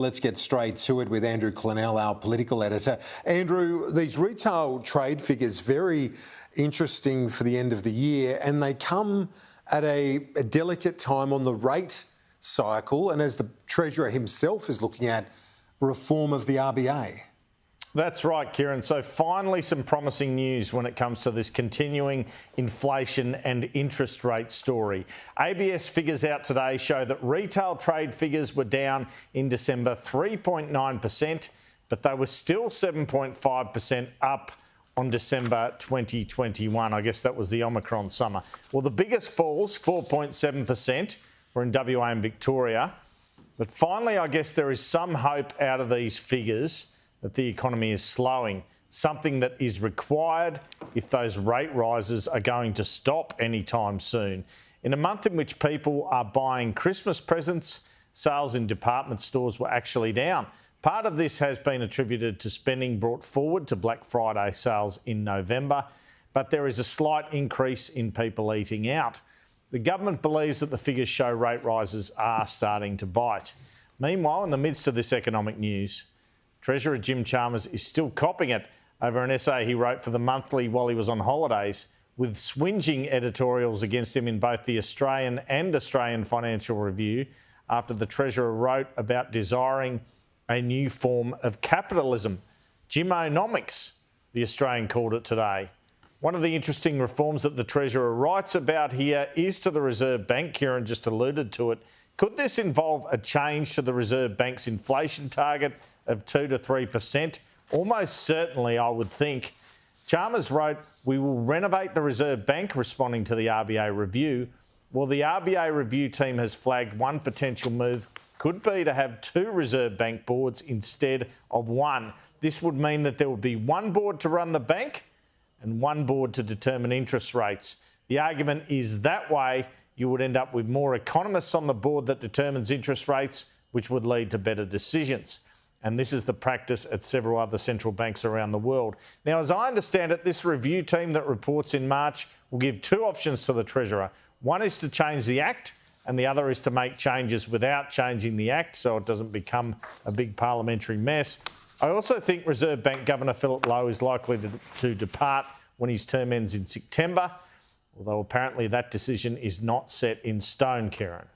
Let's get straight to it with Andrew Clennell, our political editor. Andrew, these retail trade figures, very interesting for the end of the year, and they come at a delicate time on the rate cycle and as the Treasurer himself is looking at reform of the RBA. That's right, Kieran. So finally some promising news when it comes to this continuing inflation and interest rate story. ABS figures out today show that retail trade figures were down in December 3.9%, but they were still 7.5% up on December 2021. I guess that was the Omicron summer. Well, the biggest falls, 4.7%, were in WA and Victoria. But finally, I guess there is some hope out of these figures that the economy is slowing, something that is required if those rate rises are going to stop anytime soon. In a month in which people are buying Christmas presents, sales in department stores were actually down. Part of this has been attributed to spending brought forward to Black Friday sales in November, but there is a slight increase in people eating out. The government believes that the figures show rate rises are starting to bite. Meanwhile, in the midst of this economic news, Treasurer Jim Chalmers is still copping it over an essay he wrote for the Monthly while he was on holidays, with swingeing editorials against him in both the Australian and Australian Financial Review after the Treasurer wrote about desiring a new form of capitalism. Jimonomics, the Australian called it today. One of the interesting reforms that the Treasurer writes about here is to the Reserve Bank. Kieran just alluded to it. Could this involve a change to the Reserve Bank's inflation target of 2 to 3%? Almost certainly, I would think. Chalmers wrote, "We will renovate the Reserve Bank," responding to the RBA review. Well, the RBA review team has flagged one potential move could be to have 2 Reserve Bank boards instead of 1. This would mean that there would be 1 board to run the bank and 1 board to determine interest rates. The argument is that way you would end up with more economists on the board that determines interest rates, which would lead to better decisions. And this is the practice at several other central banks around the world. Now, as I understand it, this review team that reports in March will give 2 options to the Treasurer. One is to change the Act, and the other is to make changes without changing the Act so it doesn't become a big parliamentary mess. I also think Reserve Bank Governor Philip Lowe is likely to depart when his term ends in September, although apparently that decision is not set in stone, Kieran.